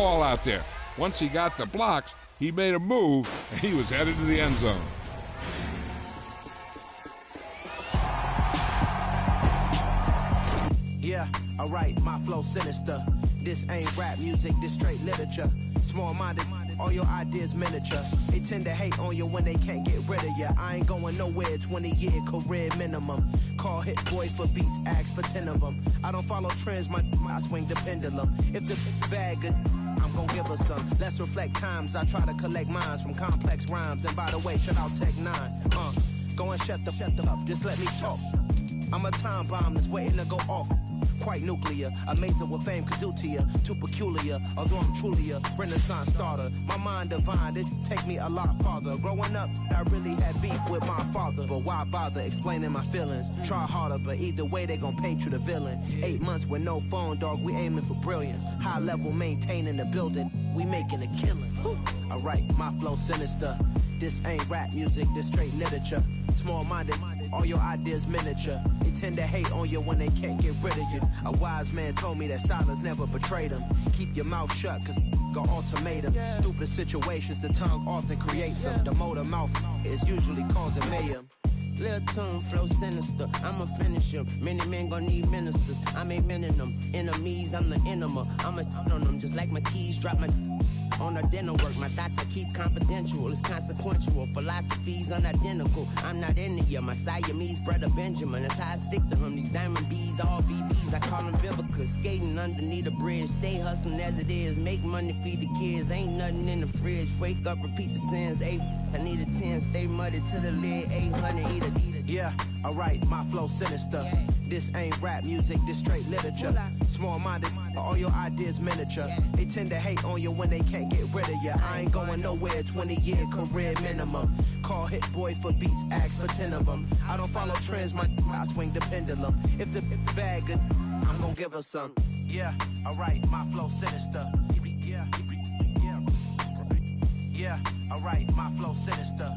call out there. Once he got the blocks, he made a move, and he was headed to the end zone. Yeah, alright, my flow sinister. This ain't rap music, this straight literature. Small-minded, all your ideas miniature. They tend to hate on you when they can't get rid of you. I ain't going nowhere, 20-year career minimum. Call Hit Boy for beats, ask for 10 of them. I don't follow trends, I swing the pendulum. If the bag good, I'm gon' give her some. Let's reflect times, I try to collect minds from complex rhymes. And by the way, shout out Tech 9. Go and shut the up, just let me talk. I'm a time bomb that's waiting to go off. Quite nuclear, amazing what fame could do to you. Too peculiar, although I'm truly a renaissance starter. My mind divine, it take me a lot farther. Growing up, I really had beef with my father. But why bother explaining my feelings? Try harder, but either way they gon' paint you the villain. 8 months with no phone, dog, we aiming for brilliance. High level maintaining the building, we making a killing. Alright, my flow sinister. This ain't rap music, this straight literature. Small-minded, all your ideas miniature. They tend to hate on you when they can't get rid of you. A wise man told me that silence never betrayed him. Keep your mouth shut, cause got ultimatums. Stupid situations, the tongue often creates them. The motor mouth is usually causing mayhem. Lil' tune, flow sinister, I'ma finish him. Many men gon' need ministers, I ain't meaning them. Enemies, I'm the enema, I'ma on them. Just like my keys, drop my on the dinner work. My thoughts I keep confidential, it's consequential. Philosophies unidentical, I'm not India. My Siamese brother Benjamin, that's how I stick to him. These diamond bees, all BBs, I call them Vivica. Skating underneath a bridge, stay hustling as it is. Make money, feed the kids, ain't nothing in the fridge. Wake up, repeat the sins, I need a 10, stay muddy to the lid, 800, eat it. Yeah, alright, my flow sinister. This ain't rap music, this straight literature. Small-minded, all your ideas miniature. They tend to hate on you when they can't get rid of you. I ain't going nowhere, 20-year career minimum. Call Hit Boy for beats, ask for 10 of them. I don't follow trends, I swing the pendulum. If the bag good, I'm gon' give her some. Yeah, alright, my flow sinister. Yeah, alright, my flow sinister.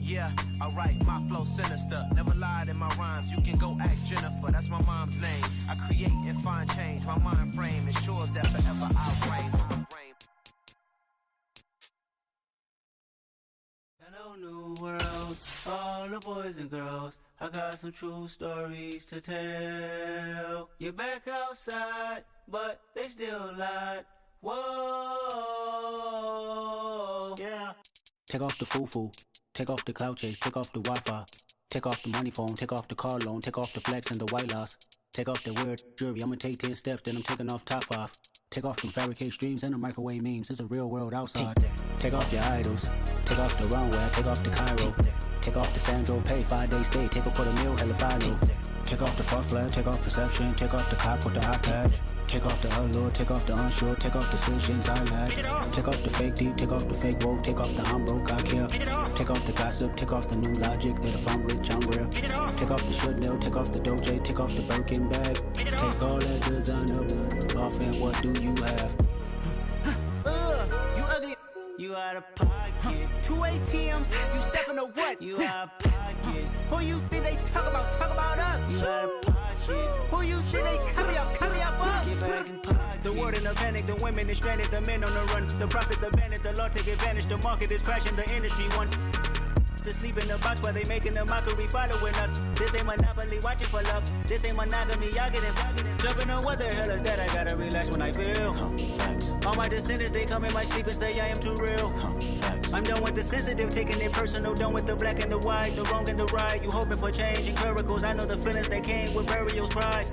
Yeah, alright, my flow sinister. Never lied in my rhymes, you can go ask Jennifer, that's my mom's name. I create and find change, my mind frame ensures that forever I'll reign. Hello, new world, all the boys and girls. I got some true stories to tell. You're back outside, but they still lied. Whoa, yeah. Take off the foo-foo, take off the cloud chase, take off the Wi-Fi, take off the money phone, take off the car loan, take off the flex and the white loss, take off the weird jewelry. I'ma take 10 steps, then I'm taking off top 5. Take off them fabricate streams and the microwave memes. It's a real world outside. Take off your idols, take off the runway, take off the Cairo, take off the Sandro pay, 5-day stay, take a quarter meal, hella final. Take off the fuck flag, take off perception, take off the cop with the iPad. Take off the allure, take off the unsure, take off decisions I lack. Take off the fake deep, take off the fake woke, take off the I'm broke, I care. Take off the gossip, take off the new logic that if I'm rich, I'm real. Take off the should know, take off the doje, take off the Birkin bag. Take all that designer off and what do you have? You ugly, you out of pocket. 2 ATMs, you stepping to what? You out of pocket. Who you think they talk about us? You out of pocket. Who you think they carry out for us? Get back in pocket. The world in a panic, the women is stranded, the men on the run. The profits abandoned, the law take advantage. The market is crashing, the industry wants to sleep in the box while they making a mockery following us. This ain't monopoly, watching for love. This ain't monogamy, y'all getting jumping on what the hell is that? I gotta relax when I feel. All my descendants, they come in my sleep and say I am too real. I'm done with the sensitive, taking it personal. Done with the black and the white, the wrong and the right. You hoping for change and miracles. I know the feelings that came with burial cries.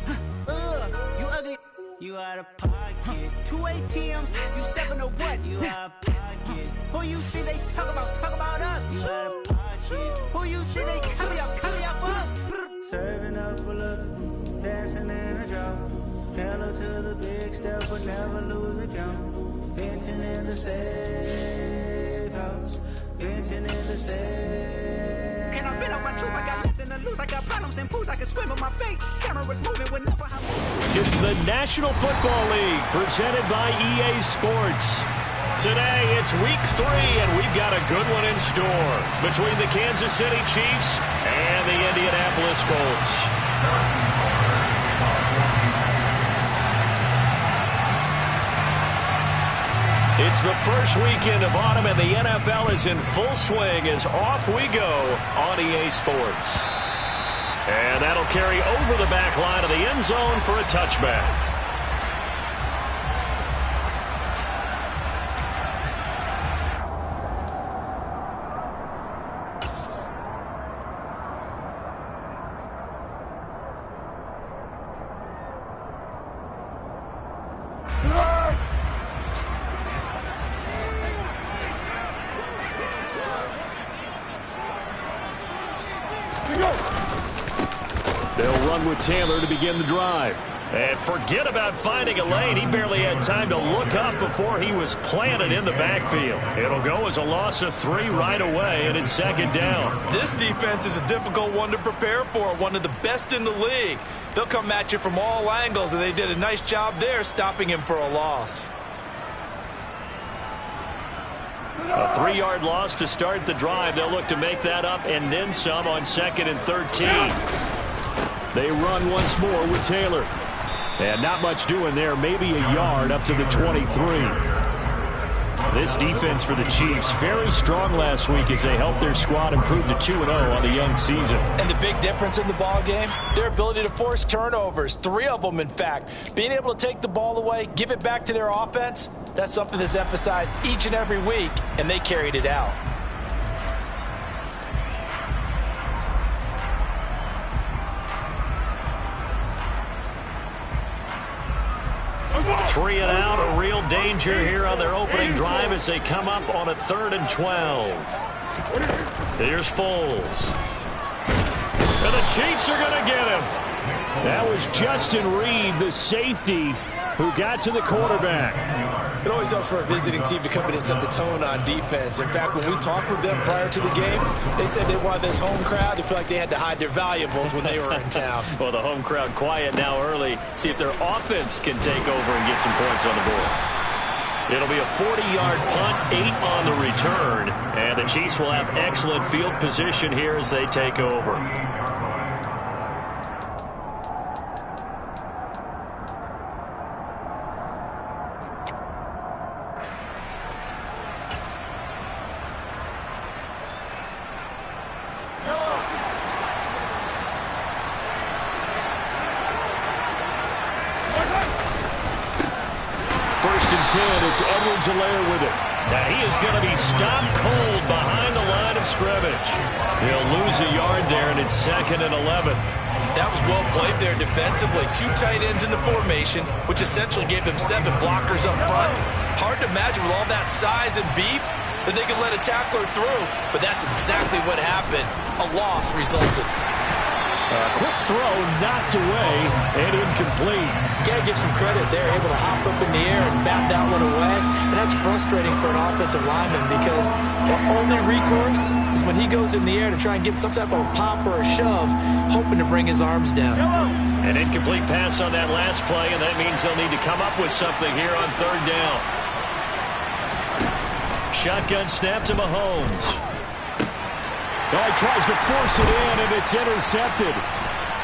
You ugly, you out of pocket. 2 ATMs, you stepping to what? You out of pocket. Who you think they talk about us? You out of pocket. Who you think they carry out for us? Serving up a look, dancing in a drop. Hello to the big step, but never lose a count. Venting in the safe house, venting in the safe. Can I feel out my truth? I got nothing to lose. I got problems and pools. I can swim in my fate. Cameras moving whenever I move. It's the National Football League presented by EA Sports. Today it's week 3 and we've got a good one in store between the Kansas City Chiefs and the Indianapolis Colts. It's the first weekend of autumn, and the NFL is in full swing as off we go on EA Sports. And that'll carry over the back line of the end zone for a touchback. They'll run with Taylor to begin the drive. And forget about finding a lane. He barely had time to look up before he was planted in the backfield. It'll go as a loss of 3 right away, and it's second down. This defense is a difficult one to prepare for, one of the best in the league. They'll come at you from all angles, and they did a nice job there stopping him for a loss. A 3-yard loss to start the drive. They'll look to make that up and then some on 2nd and 13. They run once more with Taylor. And not much doing there. Maybe a yard up to the 23. This defense for the Chiefs, very strong last week as they helped their squad improve to 2-0 on the young season. And the big difference in the ball game, their ability to force turnovers, 3 of them in fact. Being able to take the ball away, give it back to their offense, that's something that's emphasized each and every week, and they carried it out. Three and out, a real danger here on their opening drive as they come up on a 3rd and 12. Here's Foles. And the Chiefs are going to get him. That was Justin Reed, the safety, who got to the quarterback. It always helps for a visiting team to come in and set the tone on defense. In fact, when we talked with them prior to the game, they said they wanted this home crowd to feel like they had to hide their valuables when they were in town. Well, the home crowd quiet now early. See if their offense can take over and get some points on the board. It'll be a 40-yard punt, 8 on the return. And the Chiefs will have excellent field position here as they take over. It's Edwards-Helaire with it. Now he is going to be stopped cold behind the line of scrimmage. He'll lose a yard there, and it's 2nd and 11. That was well played there defensively. 2 tight ends in the formation, which essentially gave them 7 blockers up front. Hard to imagine with all that size and beef that they could let a tackler through, but that's exactly what happened. A loss resulted. A quick throw knocked away and incomplete. You got to give some credit there, able to hop up in the air and bat that one away. And that's frustrating for an offensive lineman because the only recourse is when he goes in the air to try and give some type of a pop or a shove, hoping to bring his arms down. An incomplete pass on that last play, and that means they'll need to come up with something here on 3rd down. Shotgun snap to Mahomes. Oh, he tries to force it in, and it's intercepted.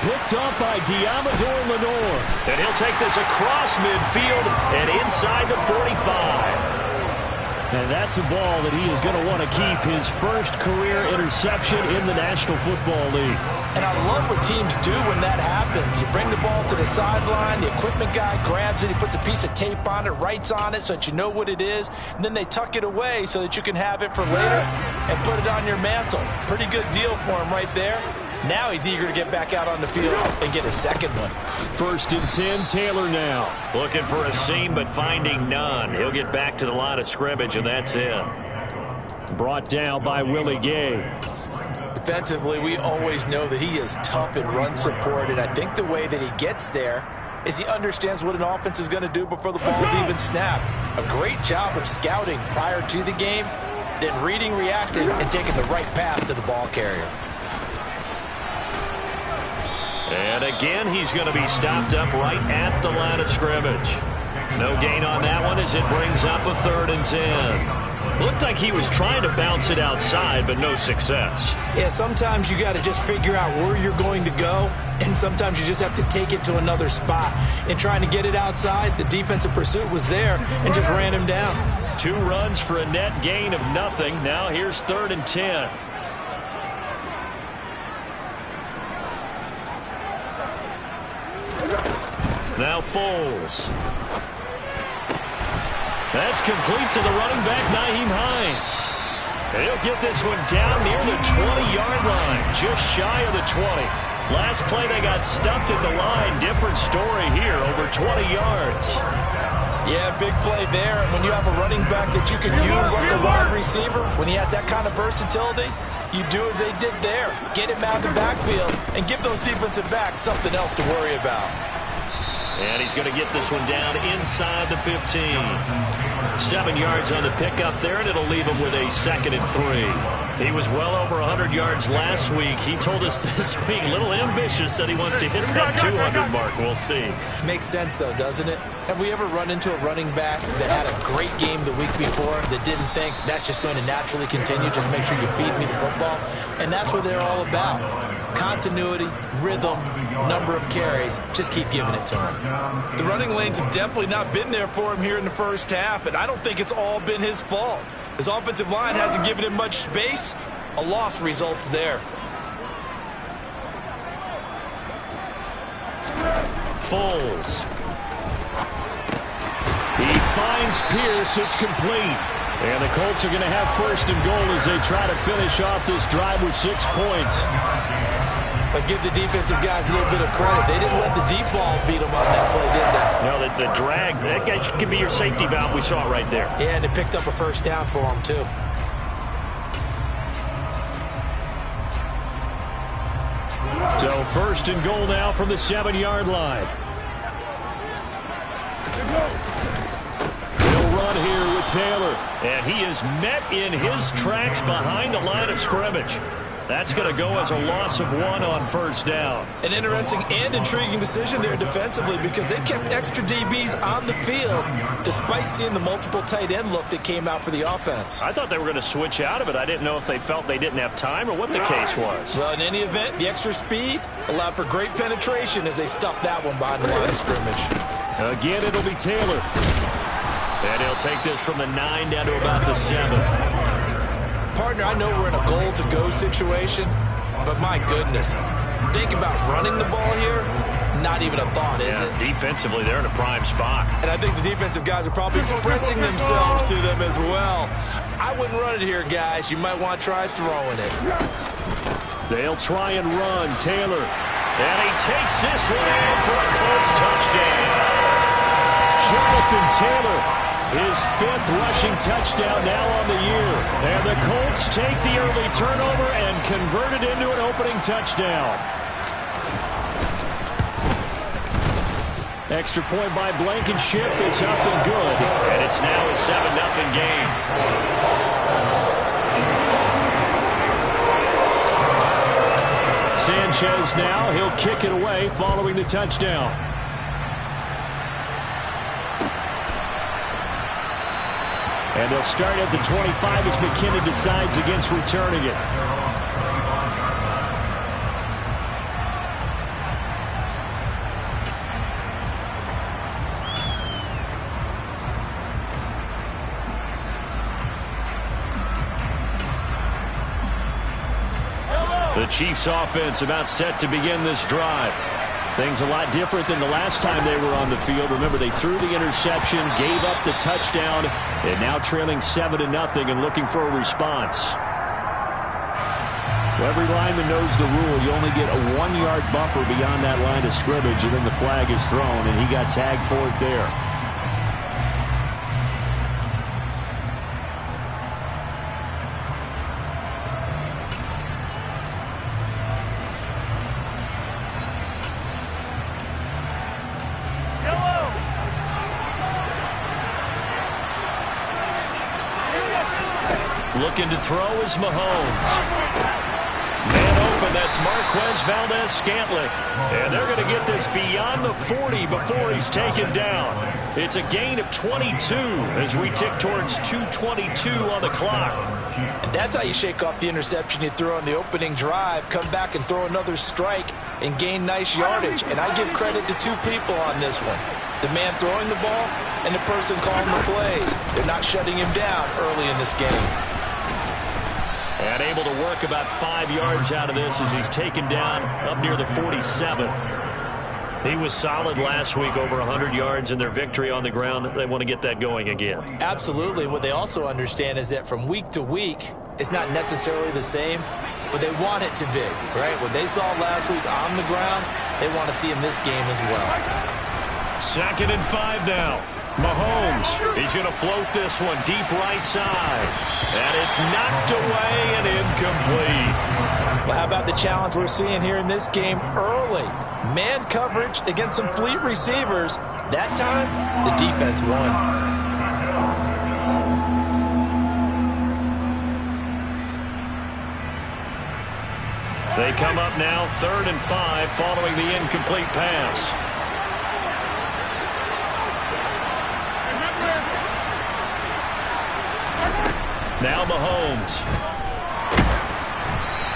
Picked up by Diamador Lenore. And he'll take this across midfield and inside the 45. And that's a ball that he is going to want to keep, his first career interception in the National Football League. And I love what teams do when that happens. You bring the ball to the sideline, the equipment guy grabs it, he puts a piece of tape on it, writes on it so that you know what it is, and then they tuck it away so that you can have it for later and put it on your mantle. Pretty good deal for him right there. Now he's eager to get back out on the field and get his second one. 1st and 10, Taylor now. Looking for a seam, but finding none. He'll get back to the line of scrimmage, and that's it. Brought down by Willie Gay. Defensively, we always know that he is tough in run support, and I think the way that he gets there is he understands what an offense is going to do before the ball's even snapped. A great job of scouting prior to the game, then reading, reacting, and taking the right path to the ball carrier. And again, he's going to be stopped up right at the line of scrimmage. No gain on that one as it brings up a 3rd and 10. Looked like he was trying to bounce it outside, but no success. Yeah, sometimes you got to just figure out where you're going to go, and sometimes you just have to take it to another spot. In trying to get it outside, the defensive pursuit was there and just ran him down. 2 runs for a net gain of nothing. Now here's 3rd and 10. Now Foles. That's complete to the running back, Nyheim Hines. And he'll get this one down near the 20-yard line, just shy of the 20. Last play, they got stuffed at the line. Different story here, over 20 yards. Yeah, big play there. And when you have a running back that you can use like a wide receiver, when he has that kind of versatility, you do as they did there. Get him out of the backfield and give those defensive backs something else to worry about. And he's going to get this one down inside the 15. 7 yards on the pickup there, and it'll leave him with a 2nd and 3. He was well over 100 yards last week. He told us this week, a little ambitious, that he wants to hit that 200 mark. We'll see. Makes sense, though, doesn't it? Have we ever run into a running back that had a great game the week before that didn't think that's just going to naturally continue? Just make sure you feed me the football. And that's what they're all about. Continuity, rhythm, number of carries. Just keep giving it to him. The running lanes have definitely not been there for him here in the first half, and I don't think it's all been his fault. His offensive line hasn't given him much space. A loss results there. Foles. He finds Pierce. It's complete. And the Colts are going to have 1st and goal as they try to finish off this drive with 6 points. But give the defensive guys a little bit of credit. They didn't let the deep ball beat them on that play, did they? No, the drag, that guy can be your safety valve. We saw it right there. Yeah, and it picked up a 1st down for him, too. So 1st and goal now from the 7-yard line. He'll run here with Taylor. And he is met in his tracks behind the line of scrimmage. That's going to go as a loss of 1 on 1st down. An interesting and intriguing decision there defensively because they kept extra DBs on the field despite seeing the multiple tight end look that came out for the offense. I thought they were going to switch out of it. I didn't know if they felt they didn't have time or what the case was. Well, in any event, the extra speed allowed for great penetration as they stuffed that one behind the line of scrimmage. Again, it'll be Taylor. And he'll take this from the 9 down to about the 7. Partner, I know we're in a goal-to-go situation, but my goodness, think about running the ball here. Not even a thought, is it? Defensively, they're in a prime spot. And I think the defensive guys are probably expressing themselves to them as well. I wouldn't run it here, guys. You might want to try throwing it. They'll try and run. Taylor. And he takes this one in for a Colts touchdown. Jonathan Taylor, his 5th rushing touchdown now on the year. And the Colts take the early turnover and convert it into an opening touchdown. Extra point by Blankenship is up and good. And it's now a 7-0 game. Sanchez now, he'll kick it away following the touchdown. And they'll start at the 25 as McKinnon decides against returning it. The Chiefs offense about set to begin this drive. Things a lot different than the last time they were on the field. Remember, they threw the interception, gave up the touchdown, and now trailing 7-0 and looking for a response. Well, every lineman knows the rule. You only get a 1-yard buffer beyond that line of scrimmage, and then the flag is thrown, and he got tagged for it there. Looking to throw is Mahomes. Man open and that's Marquez Valdez-Scantling. And they're going to get this beyond the 40 before he's taken down. It's a gain of 22 as we tick towards 2:22 on the clock. And that's how you shake off the interception you threw on the opening drive, come back and throw another strike and gain nice yardage. And I give credit to two people on this one. The man throwing the ball and the person calling the plays. They're not shutting him down early in this game. And able to work about 5 yards out of this as he's taken down up near the 47. He was solid last week, over 100 yards in their victory on the ground. They want to get that going again. Absolutely. What they also understand is that from week to week, it's not necessarily the same, but they want it to be, right? What they saw last week on the ground, they want to see in this game as well. 2nd and 5 now. Mahomes, he's going to float this one deep right side. And it's knocked away and incomplete. Well, how about the challenge we're seeing here in this game early? Man coverage against some fleet receivers. That time, the defense won. They come up now 3rd and 5 following the incomplete pass. Now Mahomes.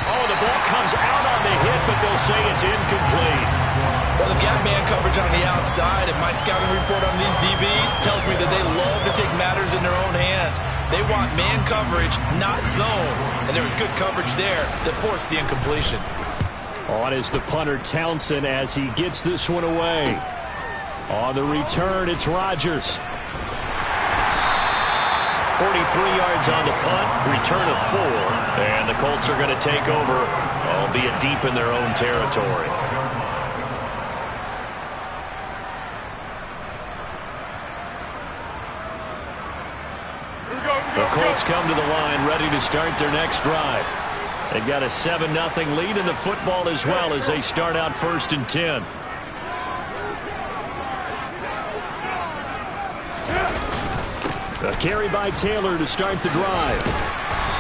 Oh, the ball comes out on the hit, but they'll say it's incomplete. Well, they've got man coverage on the outside, and my scouting report on these DBs tells me that they love to take matters in their own hands. They want man coverage, not zone. And there was good coverage there that forced the incompletion. On is the punter Townsend as he gets this one away. On the return, it's Rodgers. 43 yards on the punt, return of 4, and the Colts are going to take over, albeit deep in their own territory. The Colts come to the line ready to start their next drive. They've got a 7-0 lead in the football as well as they start out 1st and 10. A carry by Taylor to start the drive.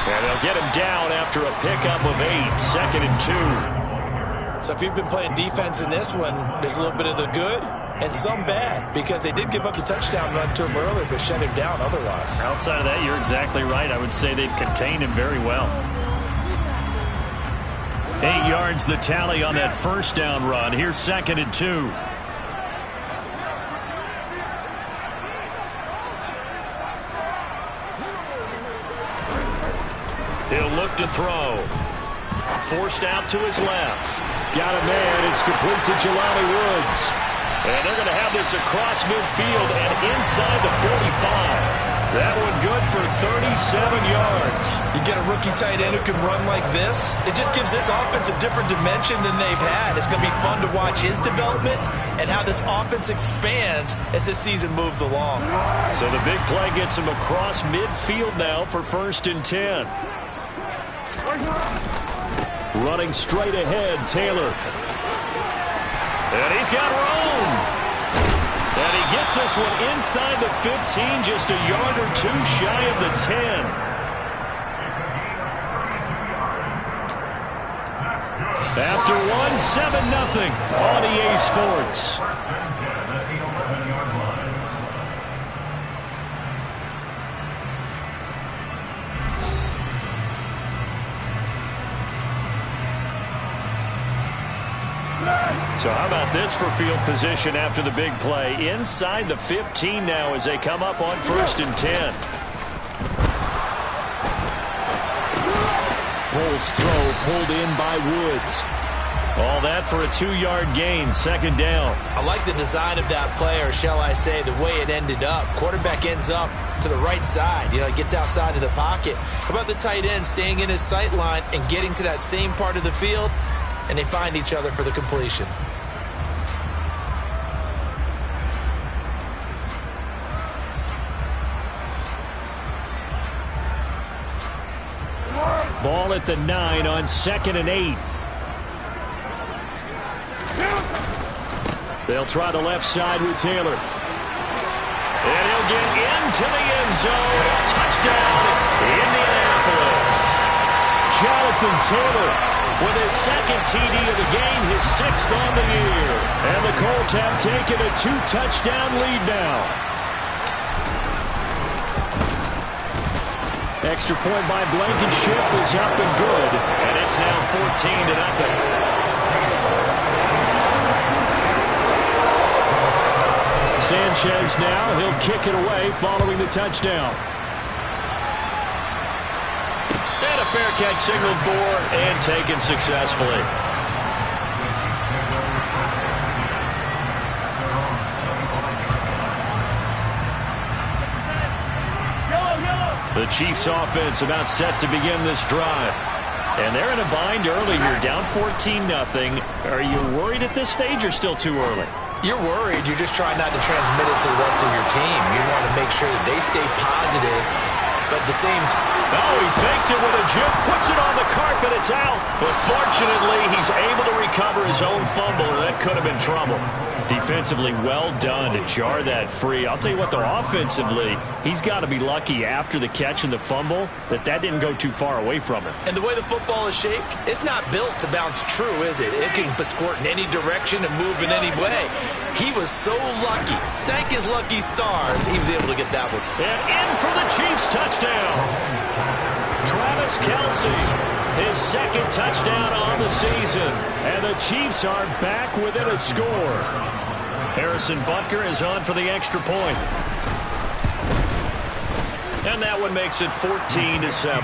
And they'll get him down after a pickup of 8, 2nd and 2. So if you've been playing defense in this one, there's a little bit of the good and some bad, because they did give up the touchdown run to him earlier, but shut him down otherwise. Outside of that, you're exactly right. I would say they've contained him very well. 8 yards the tally on that 1st down run. Here's 2nd and 2. He'll look to throw. Forced out to his left. Got a man. It's complete to Jelani Woods. And they're going to have this across midfield and inside the 45. That one good for 37 yards. You get a rookie tight end who can run like this. It just gives this offense a different dimension than they've had. It's going to be fun to watch his development and how this offense expands as this season moves along. So the big play gets him across midfield now for 1st and 10. Running straight ahead, Taylor. And he's got room. And he gets this one inside the 15, just a yard or 2 shy of the 10. After one, 7-0 on EA Sports. So how about this for field position after the big play? Inside the 15 now as they come up on 1st and 10. Foles throw pulled in by Woods. All that for a 2-yard gain, 2nd down. I like the design of that play, or shall I say the way it ended up. Quarterback ends up to the right side. You know, he gets outside of the pocket. How about the tight end staying in his sight line and getting to that same part of the field? And they find each other for the completion. Ball at the 9 on 2nd and 8. They'll try the left side with Taylor. And he'll get into the end zone. Touchdown, Indianapolis. Jonathan Taylor with his second TD of the game, his 6th on the year. And the Colts have taken a 2-touchdown lead now. Extra point by Blankenship is up and good. And it's now 14-0. Sanchez now, he'll kick it away following the touchdown. And a fair catch signaled for and taken successfully. The Chiefs offense about set to begin this drive. And they're in a bind early here, down 14-0. Are you worried at this stage or still too early? You're worried. You're just trying not to transmit it to the rest of your team. You want to make sure that they stay positive, but at the same time. Oh, he faked it with a jump, puts it on the carpet, it's out. But fortunately, he's able to recover his own fumble, or that could have been trouble. Defensively, well done to jar that free. I'll tell you what, though, offensively, he's got to be lucky after the catch and the fumble that didn't go too far away from him. And the way the football is shaped, it's not built to bounce true, is it? It can squirt in any direction and move in any way. He was so lucky. Thank his lucky stars he was able to get that one. And in for the Chiefs touchdown. Travis Kelce, his 2nd touchdown on the season. And the Chiefs are back within a score. Harrison Butker is on for the extra point. And that one makes it 14-7.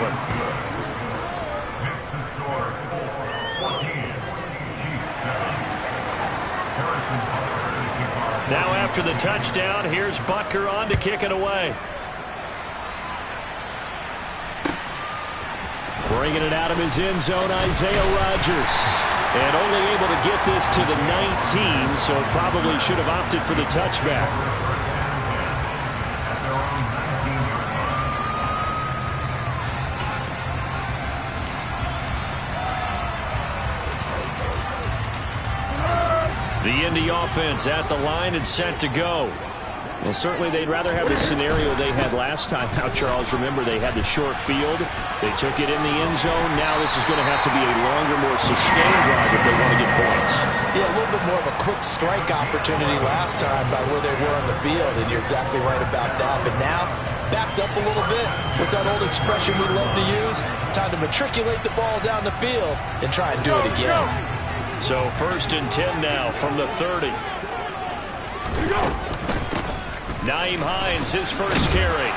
Now after the touchdown, here's Butker on to kick it away. Bringing it out of his end zone, Isaiah Rodgers. And only able to get this to the 19, so probably should have opted for the touchback. The Indy offense at the line and set to go. Well, certainly they'd rather have the scenario they had last time out, Charles. Remember, they had the short field. They took it in the end zone. Now this is going to have to be a longer, more sustained drive if they want to get points. Yeah, a little bit more of a quick strike opportunity last time by where they were on the field, and you're exactly right about that. But now, backed up a little bit. What's that old expression we love to use? Time to matriculate the ball down the field and try and do it again. So 1st and 10 now from the 30. Nyheim Hines, his first carry.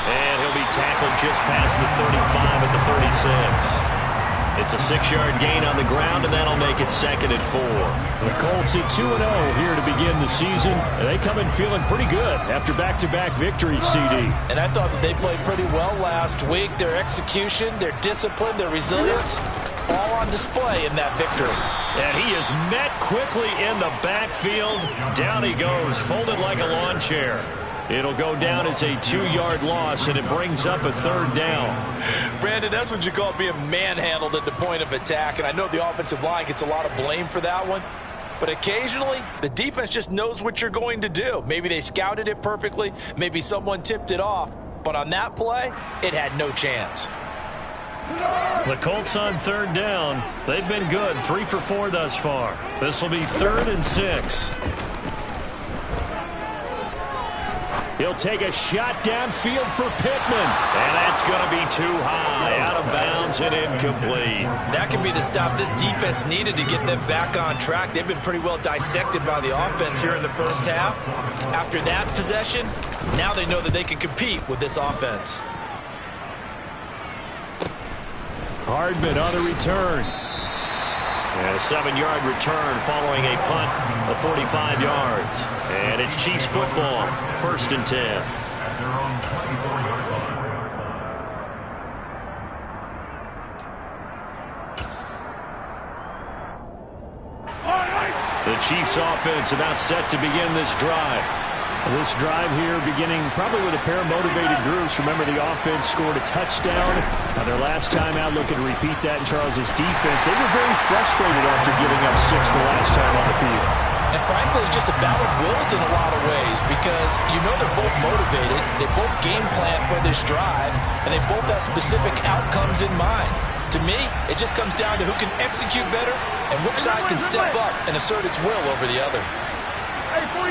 And he'll be tackled just past the 35 at the 36. It's a 6-yard gain on the ground, and that'll make it 2nd and 4. The Colts at 2-0 here to begin the season. They come in feeling pretty good after back-to-back victories, CD. And I thought that they played pretty well last week. Their execution, their discipline, their resilience, all on display in that victory. And he is met quickly in the backfield. Down he goes, folded like a lawn chair. It'll go down as a 2-yard loss, and it brings up a 3rd down. Brandon, that's what you call being manhandled at the point of attack, and I know the offensive line gets a lot of blame for that one. But occasionally, the defense just knows what you're going to do. Maybe they scouted it perfectly. Maybe someone tipped it off. But on that play, it had no chance. The Colts on 3rd down. They've been good, 3 for 4 thus far. This will be 3rd and 6. He'll take a shot downfield for Pittman. And that's going to be too high, out of bounds and incomplete. That could be the stop this defense needed to get them back on track. They've been pretty well dissected by the offense here in the first half. After that possession, now they know that they can compete with this offense. Hardman on the return. And a 7-yard return following a punt of 45 yards. And it's Chiefs football, 1st and 10. The Chiefs offense about set to begin this drive. This drive here beginning probably with a pair of motivated groups. Remember, the offense scored a touchdown. Their last time out, looking to repeat that in Charles's defense. They were very frustrated after giving up 6 the last time on the field. And frankly, it's just a battle of wills in a lot of ways because you know they're both motivated. They both game plan for this drive, and they both have specific outcomes in mind. To me, it just comes down to who can execute better and which side can step up and assert its will over the other. Hey, 43.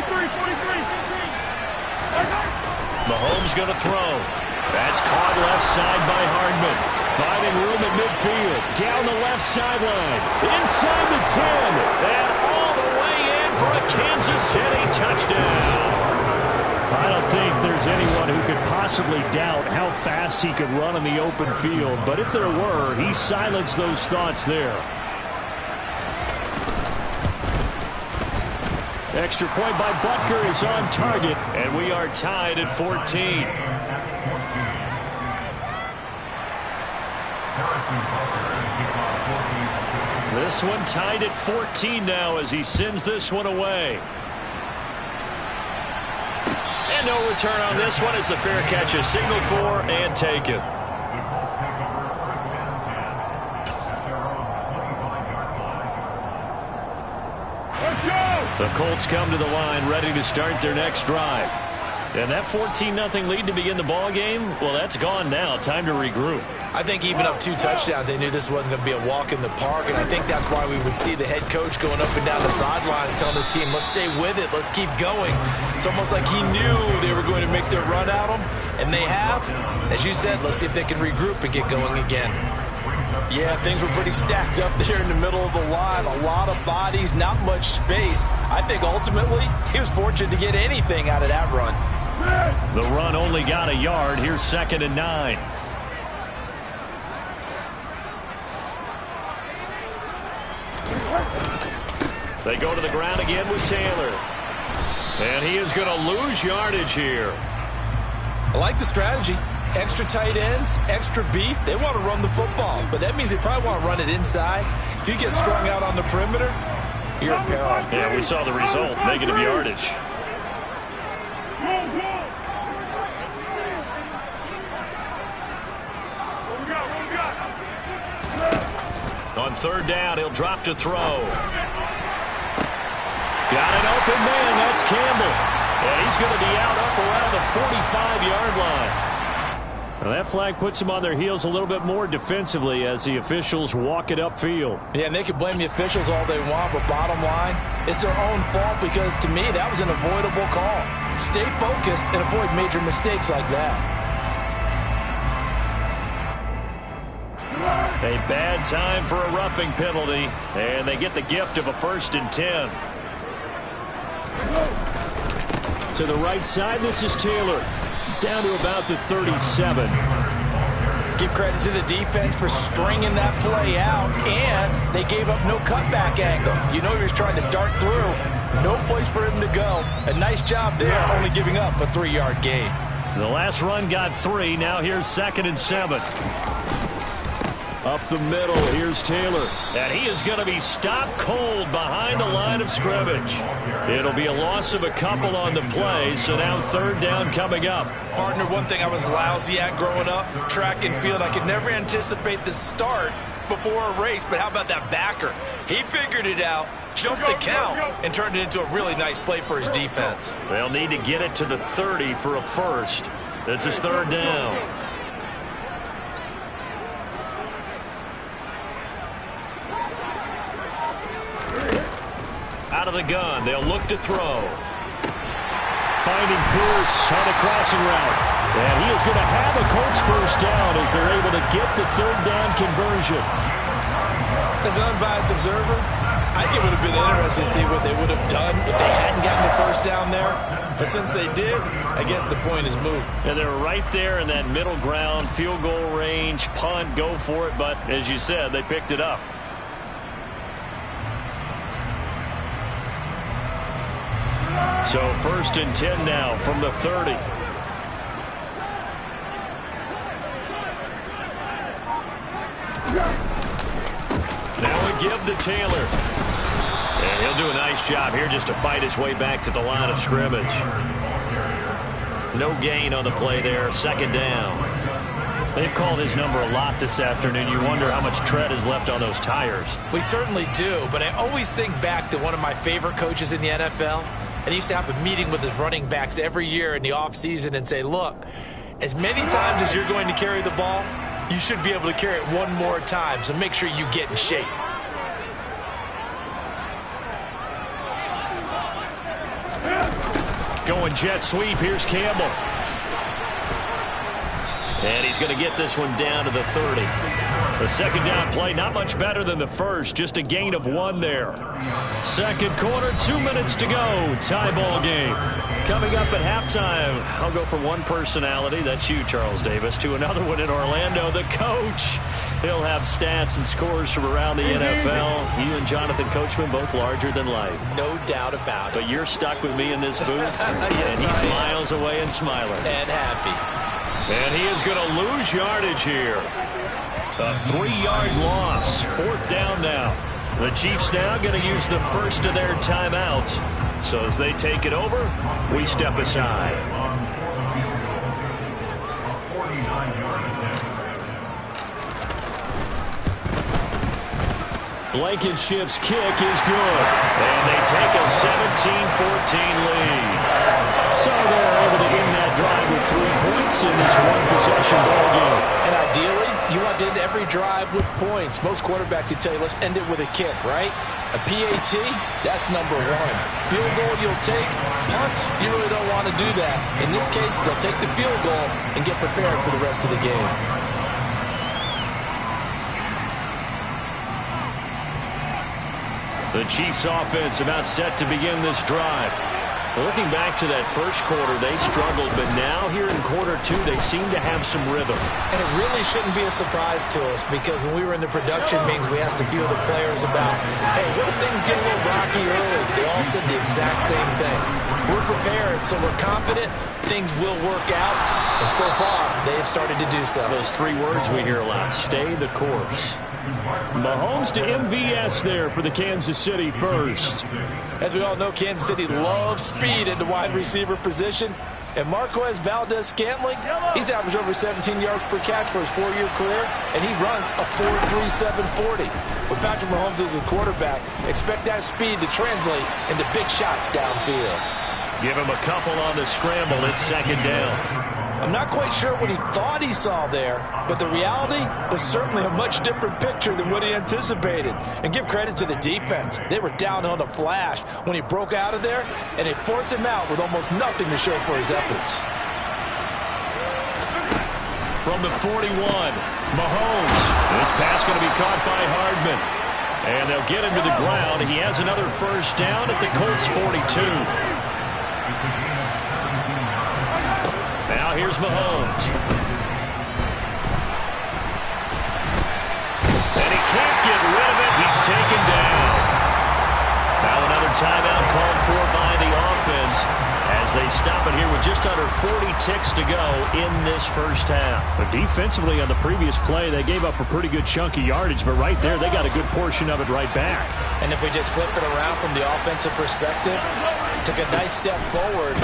Mahomes going to throw. That's caught left side by Hardman. Finding room at midfield. Down the left sideline. Inside the 10. And all the way in for a Kansas City touchdown. I don't think there's anyone who could possibly doubt how fast he could run in the open field. But if there were, he silenced those thoughts there. Extra point by Butker is on target, and we are tied at 14. This one tied at 14 now as he sends this one away. And no return on this one as the fair catch is signaled for and taken. The Colts come to the line ready to start their next drive. And that 14-0 lead to begin the ball game, well, that's gone now. Time to regroup. I think even up 2 touchdowns, they knew this wasn't going to be a walk in the park, and I think that's why we would see the head coach going up and down the sidelines telling his team, let's stay with it, let's keep going. It's almost like he knew they were going to make their run at him, and they have. As you said, let's see if they can regroup and get going again. Yeah, things were pretty stacked up there in the middle of the line. A lot of bodies, not much space. I think ultimately he was fortunate to get anything out of that run. The run only got a yard. Here's 2nd and 9. They go to the ground again with Taylor. And he is going to lose yardage here. I like the strategy. Extra tight ends, extra beef. They want to run the football, but that means they probably want to run it inside. If you get strung out on the perimeter, you're in peril. Yeah, we saw the result. Negative yardage. On 3rd down, he'll drop to throw. Got an open man. That's Campbell. And he's going to be out up around the 45-yard line. Now that flag puts them on their heels a little bit more defensively as the officials walk it upfield. Yeah, and they can blame the officials all they want, but bottom line, it's their own fault because, to me, that was an avoidable call. Stay focused and avoid major mistakes like that. A bad time for a roughing penalty, and they get the gift of a 1st and 10. To the right side, this is Taylor. Down to about the 37. Give credit to the defense for stringing that play out, and they gave up no cutback angle. You know he was trying to dart through. No place for him to go. A nice job there, only giving up a 3-yard gain. The last run got 3. Now here's 2nd and 7. Up the middle, here's Taylor. And he is going to be stopped cold behind the line of scrimmage. It'll be a loss of a couple on the play, so now 3rd down coming up. Partner, one thing I was lousy at growing up, track and field, I could never anticipate the start before a race, but how about that backer? He figured it out, jumped the count, and turned it into a really nice play for his defense. They'll need to get it to the 30 for a first. This is 3rd down. Out of the gun, they'll look to throw. Finding Pierce on a crossing route. And he is going to have a Colts 1st down as they're able to get the 3rd down conversion. As an unbiased observer, I think it would have been interesting to see what they would have done if they hadn't gotten the 1st down there. But since they did, I guess the point is moot. And they were right there in that middle ground, field goal range, punt, go for it. But as you said, they picked it up. So 1st and 10 now from the 30. Now a give to Taylor. And he'll do a nice job here just to fight his way back to the line of scrimmage. No gain on the play there. 2nd down. They've called his number a lot this afternoon. You wonder how much tread is left on those tires. We certainly do, but I always think back to one of my favorite coaches in the NFL. And he used to have a meeting with his running backs every year in the offseason and say, look, as many times as you're going to carry the ball, you should be able to carry it one more time, so make sure you get in shape. Going jet sweep. Here's Campbell. And he's going to get this one down to the 30. The second down play, not much better than the first. Just a gain of 1 there. Second quarter, 2 minutes to go. Tie ball game. Coming up at halftime, I'll go from one personality, that's you, Charles Davis, to another one in Orlando, the coach. He'll have stats and scores from around the NFL. You and Jonathan Coachman, both larger than life. No doubt about it. But you're stuck with me in this booth, yes, and he's miles away and smiling. And happy. And he is going to lose yardage here. A 3-yard loss. 4th down now. The Chiefs now going to use the first of their timeouts. So as they take it over, we step aside. Blankenship's kick is good. And they take a 17-14 lead. So they're able to end that drive with 3 points in this one-possession ball game. And ideally, you want to end every drive with points. Most quarterbacks would tell you, let's end it with a kick, right? A PAT, that's number 1. Field goal you'll take. Punts, you really don't want to do that. In this case, they'll take the field goal and get prepared for the rest of the game. The Chiefs offense about set to begin this drive. Looking back to that first quarter, they struggled, but now here in quarter 2, they seem to have some rhythm. And it really shouldn't be a surprise to us, because when we were in the production meetings, we asked a few of the players about, hey, what if things get a little rocky early? They all said the exact same thing. We're prepared, so we're confident things will work out, and so far, they have started to do so. Those 3 words we hear a lot: stay the course. Mahomes to MVS there for the Kansas City first. As we all know, Kansas City loves speed at the wide receiver position. And Marquez Valdez-Scantling, he's averaged over 17 yards per catch for his 4-year career, and he runs a 4.37 40. With Patrick Mahomes as a quarterback, expect that speed to translate into big shots downfield. Give him a couple on the scramble. It's second down. I'm not quite sure what he thought he saw there, but the reality was certainly a much different picture than what he anticipated. And give credit to the defense. They were down on the flash when he broke out of there, and they forced him out with almost nothing to show for his efforts. From the 41, Mahomes. This pass going to be caught by Hardman. And they'll get him to the ground. He has another first down at the Colts 42. Now here's Mahomes. And he can't get rid of it. He's taken down. Now another timeout called for by the offense as they stop it here with just under 40 ticks to go in this first half. But defensively on the previous play, they gave up a pretty good chunk of yardage, but right there they got a good portion of it right back. And if we just flip it around from the offensive perspective, took a nice step forward,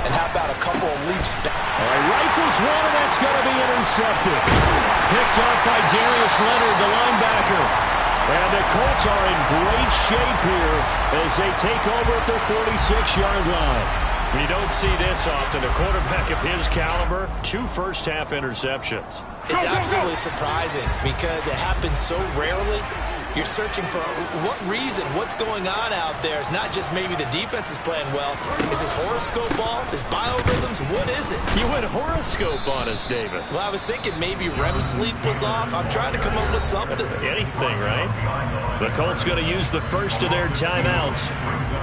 and how about a couple of leaps back? All right, rifles one, and that's going to be intercepted. Picked up by Darius Leonard, the linebacker. And the Colts are in great shape here as they take over at their 46-yard line. We don't see this often. A quarterback of his caliber, 2 first-half interceptions. It's absolutely surprising because it happens so rarely. You're searching for what reason, what's going on out there. It's not just maybe the defense is playing well. Is his horoscope off? His biorhythms? What is it? You went horoscope on us, David. Well, I was thinking maybe REM sleep was off. I'm trying to come up with something. Anything, right? The Colts going to use the first of their timeouts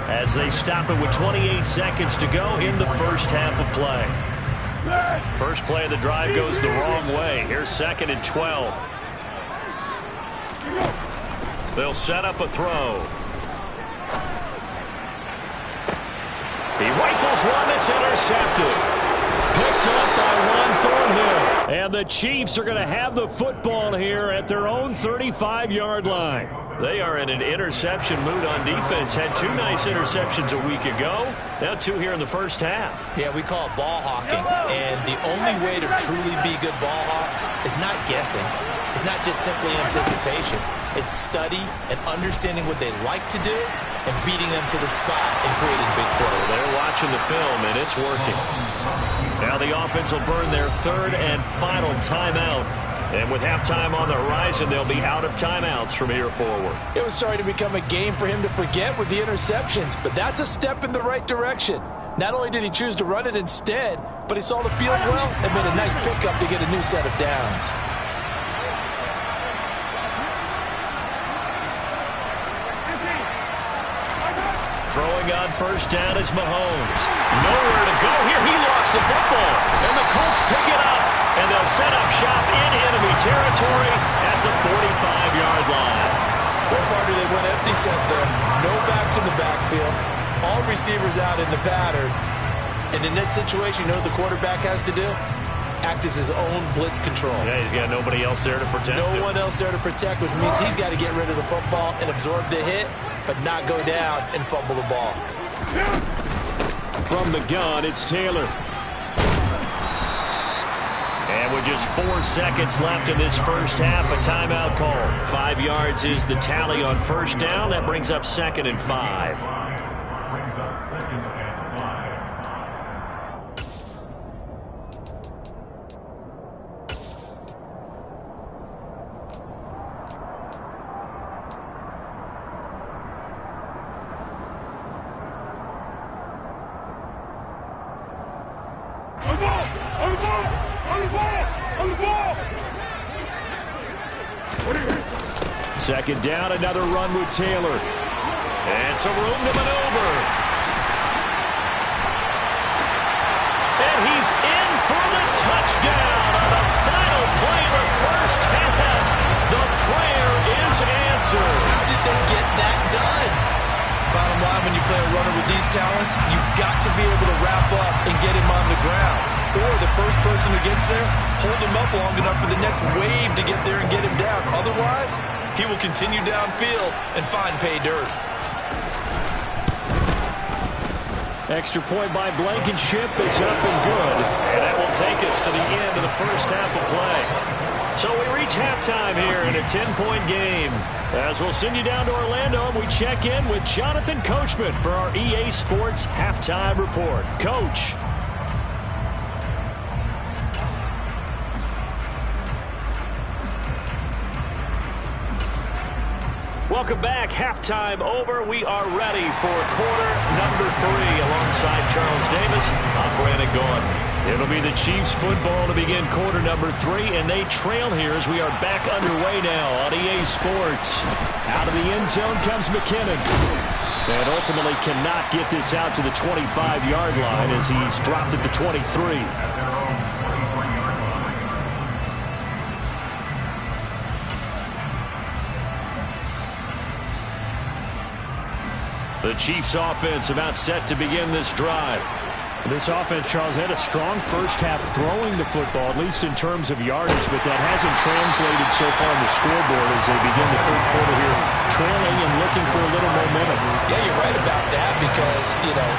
as they stop it with 28 seconds to go in the first half of play. First play of the drive goes the wrong way. Here's 2nd and 12. They'll set up a throw. He rifles one that's intercepted. Picked up by Juan Thornhill. And the Chiefs are going to have the football here at their own 35-yard line. They are in an interception mood on defense. Had 2 nice interceptions a week ago. Now 2 here in the first half. Yeah, we call it ball hawking. And the only way to truly be good ball hawks is not guessing. It's not just simply anticipation. It's study and understanding what they like to do and beating them to the spot and creating big plays. They're watching the film, and it's working. Now the offense will burn their 3rd and final timeout And with halftime on the horizon, they'll be out of timeouts from here forward. It was starting to become a game for him to forget with the interceptions, but that's a step in the right direction. Not only did he choose to run it instead, but he saw the field well and made a nice pickup to get a new set of downs. Throwing on first down is Mahomes. Nowhere to go here. He lost the football. And the Colts pick it up. And they'll set up shop in enemy territory at the 45-yard line. What party they went empty set there. No backs in the backfield. All receivers out in the pattern. And in this situation, you know what the quarterback has to do? Act as his own blitz control. Yeah, he's got nobody else there to protect him. No one else there to protect, which means he's got to get rid of the football and absorb the hit, but not go down and fumble the ball. From the gun, it's Taylor. And with just 4 seconds left in this first half, a timeout call. 5 yards is the tally on first down. That brings up 2nd and 5. Second down, another run with Taylor. And some room to maneuver. And he's in for the touchdown on the final play of the first half. The prayer is answered. How did they get that done? Bottom line, when you play a runner with these talents, you've got to be able to wrap up and get him on the ground. Or the first person who gets there, hold him up long enough for the next wave to get there and get him down. Otherwise, he will continue downfield and find pay dirt. Extra point by Blankenship is up and good. And that will take us to the end of the first half of play. So we reach halftime here in a 10-point game. As we'll send you down to Orlando, and we check in with Jonathan Coachman for our EA Sports Halftime Report. Coach. Welcome back. Halftime over. We are ready for quarter number 3. Alongside Charles Davis, I'm Brandon Gaudin. It'll be the Chiefs football to begin quarter number 3, and they trail here as we are back underway now on EA Sports. Out of the end zone comes McKinnon. And ultimately cannot get this out to the 25-yard line as he's dropped at the 23. The Chiefs offense about set to begin this drive. This offense, Charles, had a strong first half throwing the football, at least in terms of yardage, but that hasn't translated so far on the scoreboard as they begin the third quarter here, trailing and looking for a little momentum. Yeah, you're right about that because,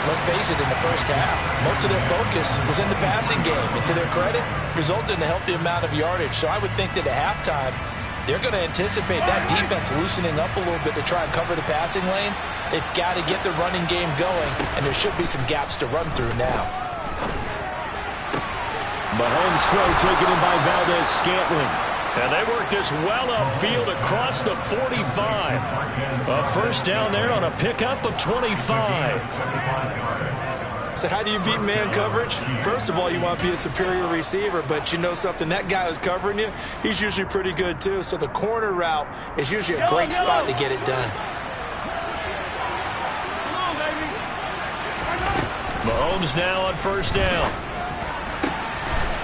let's face it, in the first half, most of their focus was in the passing game. And to their credit, resulted in a healthy amount of yardage. So I would think that at halftime, they're going to anticipate that defense loosening up a little bit to try and cover the passing lanes. They've got to get the running game going, and there should be some gaps to run through now. Mahomes' throw taken in by Valdez-Scantling. And they work this well upfield across the 45. A first down there on a pickup of 25. So how do you beat man coverage? First of all, you want to be a superior receiver, but you know something, that guy who's covering you, he's usually pretty good too. So the corner route is usually a great spot to get it done. Mahomes now on first down.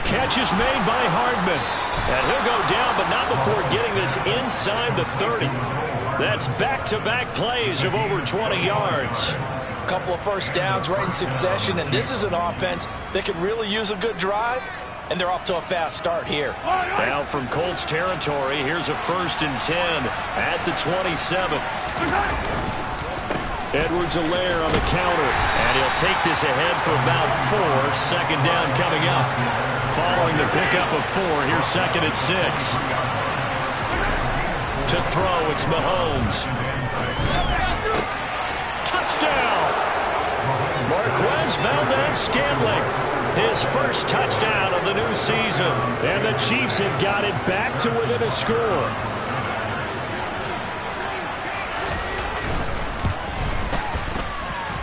Catch is made by Hardman. And he'll go down, but not before getting this inside the 30. That's back-to-back plays of over 20 yards. A couple of first downs right in succession, and this is an offense that could really use a good drive, and they're off to a fast start here. Now from Colts territory, here's a 1st and 10 at the 27. Edwards-Helaire on the counter. And he'll take this ahead for about 4. Second down coming up. Following the pickup of 4, here's 2nd and 6. To throw, it's Mahomes. Touchdown! Marquez Valdez-Scantling, his first touchdown of the new season. And the Chiefs have got it back to within a score.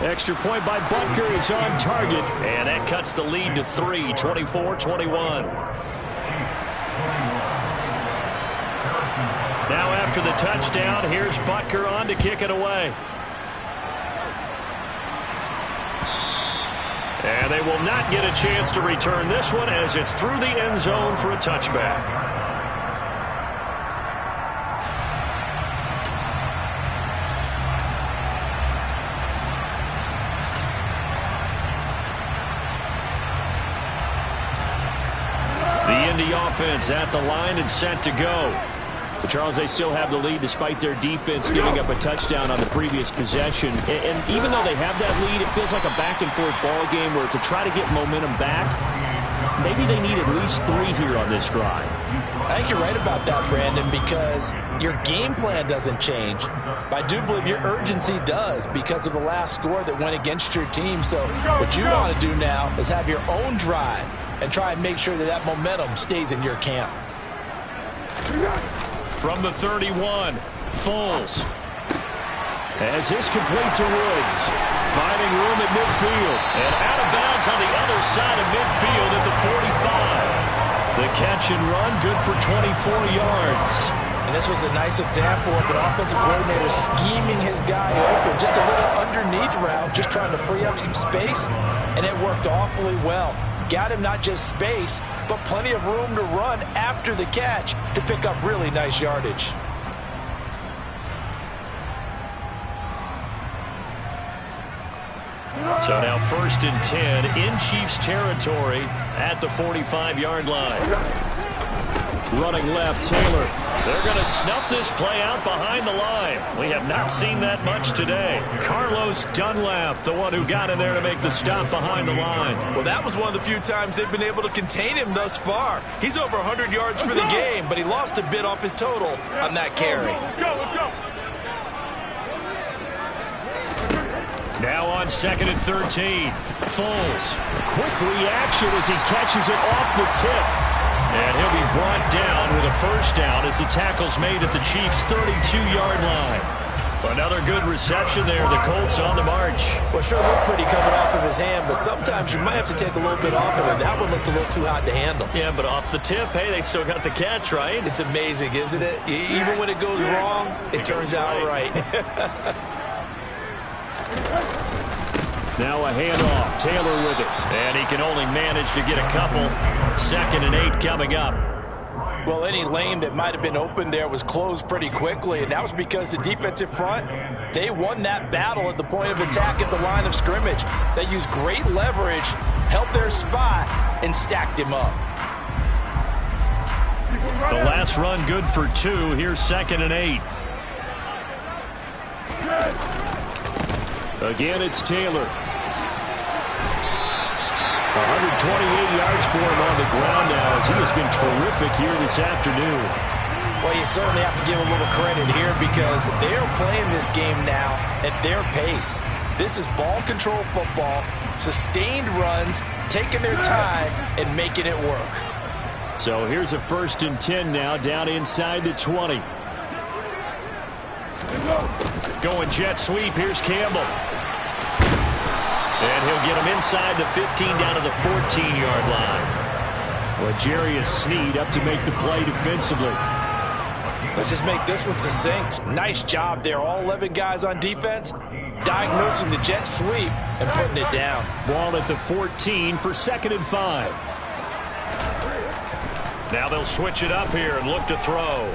Extra point by Butker is on target. And that cuts the lead to 3, 24-21. Now after the touchdown, here's Butker on to kick it away. And they will not get a chance to return this one as it's through the end zone for a touchback. The Indy offense at the line and set to go. But Charles, they still have the lead despite their defense giving up a touchdown on the previous possession. And even though they have that lead, it feels like a back-and-forth ball game where to try to get momentum back, maybe they need at least 3 here on this drive. I think you're right about that, Brandon, because your game plan doesn't change. But I do believe your urgency does because of the last score that went against your team. So what you want to do now is have your own drive and try and make sure that that momentum stays in your camp. From the 31, Foles. As this complete to Woods. Finding room at midfield. And out of bounds on the other side of midfield at the 45. The catch and run, good for 24 yards. And this was a nice example of an offensive coordinator scheming his guy open. Just a little underneath route, just trying to free up some space. And it worked awfully well. Got him not just space, but plenty of room to run after the catch to pick up really nice yardage. So now 1st and 10 in Chiefs territory at the 45-yard line. Running left, Taylor. They're going to snuff this play out behind the line. We have not seen that much today. Carlos Dunlap, the one who got in there to make the stop behind the line. Well, that was one of the few times they've been able to contain him thus far. He's over 100 yards for the game, but he lost a bit off his total on that carry. Now on 2nd and 13, Foles. Quick reaction as he catches it off the tip. And he'll be brought down with a first down as the tackle's made at the Chiefs' 32-yard line. Another good reception there. The Colts on the march. Well, sure looked pretty coming off of his hand, but sometimes you might have to take a little bit off of it. That one looked a little too hot to handle. Yeah, but off the tip, hey, they still got the catch, right? It's amazing, isn't it? Even when it goes wrong, it turns out right. Now a handoff. Taylor with it. And he can only manage to get a couple. 2nd and 8 coming up. Well, any lane that might have been open there was closed pretty quickly, and that was because the defensive front, they won that battle at the point of attack at the line of scrimmage. They used great leverage, held their spot, and stacked him up. The last run good for 2. Here's 2nd and 8. Again, it's Taylor. 128 yards for him on the ground now as he has been terrific here this afternoon. Well, you certainly have to give a little credit here because they're playing this game now at their pace. This is ball control football, sustained runs, taking their time and making it work. So here's a 1st and 10 now down inside the 20. Going jet sweep. Here's Campbell. And he'll get him inside the 15 down to the 14-yard line. Well, Jarius Sneed up to make the play defensively. Let's just make this one succinct. Nice job there. All 11 guys on defense diagnosing the jet sweep and putting it down. Ball at the 14 for 2nd and 5. Now they'll switch it up here and look to throw.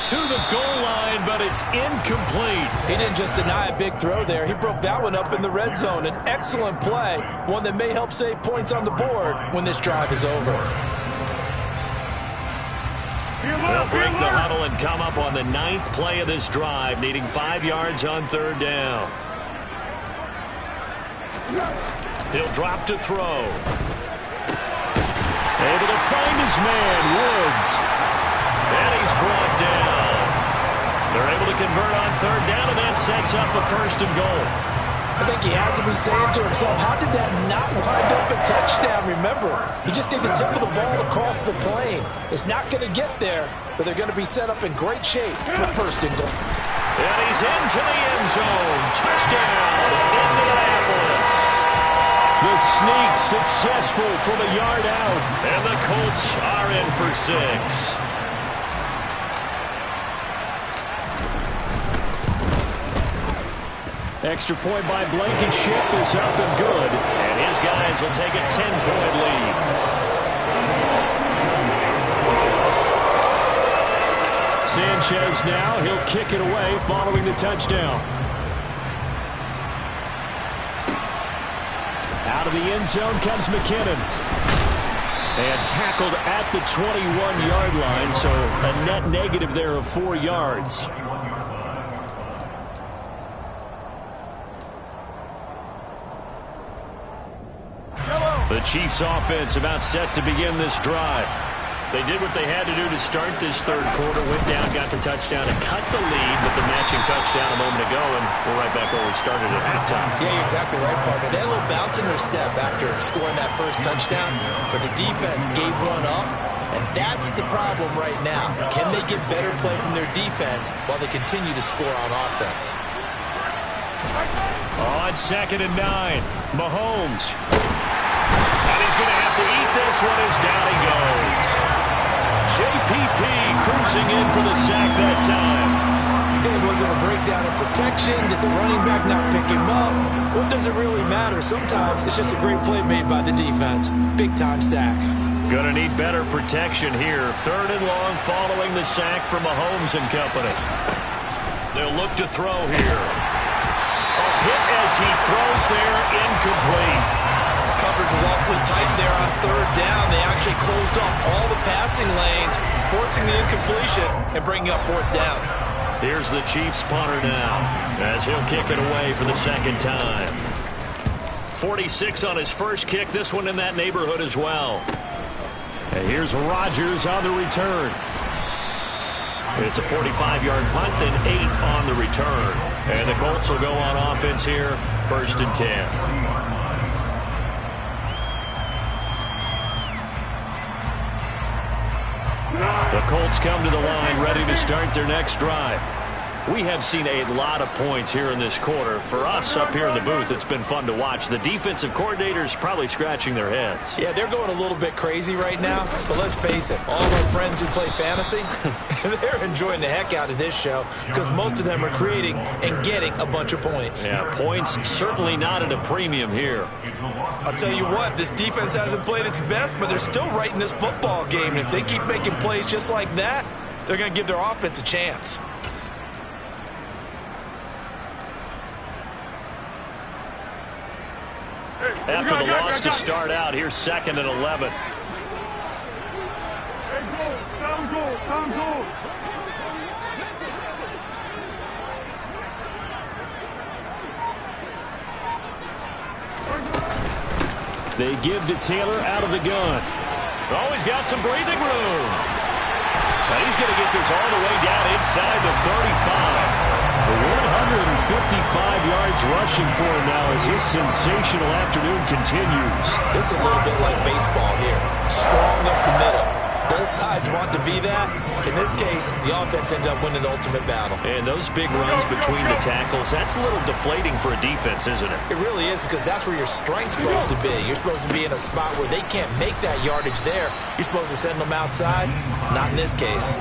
To the goal line, but it's incomplete. He didn't just deny a big throw there. He broke that one up in the red zone. An excellent play, one that may help save points on the board when this drive is over. They'll break the huddle and come up on the 9th play of this drive, needing 5 yards on 3rd down. He'll drop to throw. Able to find his man, Woods. And he's brought down. They're able to convert on 3rd down, and that sets up a 1st and goal. I think he has to be saying to himself, how did that not wind up a touchdown? Remember, you just need the tip of the ball to cross the plane. It's not going to get there, but they're going to be set up in great shape for first and goal. And he's into the end zone. Touchdown, Indianapolis. The sneak successful from a yard out. And the Colts are in for 6. Extra point by Blankenship is up and good. And his guys will take a 10-point lead. Sanchez now, he'll kick it away following the touchdown. Out of the end zone comes McKinnon. And tackled at the 21-yard line, so a net negative there of 4 yards. The Chiefs offense about set to begin this drive. They did what they had to do to start this third quarter. Went down, got the touchdown, and cut the lead with the matching touchdown a moment ago. And we're right back where we started at halftime. Yeah, you're exactly right, partner. They had a little bounce in their step after scoring that first touchdown. But the defense gave one up. And that's the problem right now. Can they get better play from their defense while they continue to score on offense? On 2nd and 9, Mahomes. And he's going to have to eat this one as down he goes. JPP cruising in for the sack that time. Was it a breakdown in protection? Did the running back not pick him up? What does it really matter? Sometimes it's just a great play made by the defense. Big-time sack. Going to need better protection here. 3rd and long following the sack from Mahomes and company. They'll look to throw here. A hit as he throws there, incomplete. Coverage was awfully tight there on 3rd down. They actually closed off all the passing lanes, forcing the incompletion and bringing up 4th down. Here's the Chiefs punter now as he'll kick it away for the 2nd time. 46 on his first kick. This one in that neighborhood as well. And here's Rodgers on the return. It's a 45-yard punt, then 8 on the return. And the Colts will go on offense here, 1st and 10. The Colts come to the line ready to start their next drive. We have seen a lot of points here in this quarter. For us up here in the booth, it's been fun to watch. The defensive coordinators probably scratching their heads. Yeah, they're going a little bit crazy right now. But let's face it, all of our friends who play fantasy, they're enjoying the heck out of this show because most of them are creating and getting a bunch of points. Yeah, points certainly not at a premium here. I'll tell you what, this defense hasn't played its best, but they're still right in this football game. And if they keep making plays just like that, they're going to give their offense a chance. After the loss to start out, here's 2nd and 11. They give to Taylor out of the gun. Oh, he's got some breathing room. Now he's going to get this all the way down inside the 35. 155 yards rushing for him now as his sensational afternoon continues. This is a little bit like baseball here. Strong up the middle. Both sides want to be that. In this case, the offense ended up winning the ultimate battle. And those big runs between the tackles, that's a little deflating for a defense, isn't it? It really is because that's where your strength's supposed to be. You're supposed to be in a spot where they can't make that yardage there. You're supposed to send them outside. Not in this case.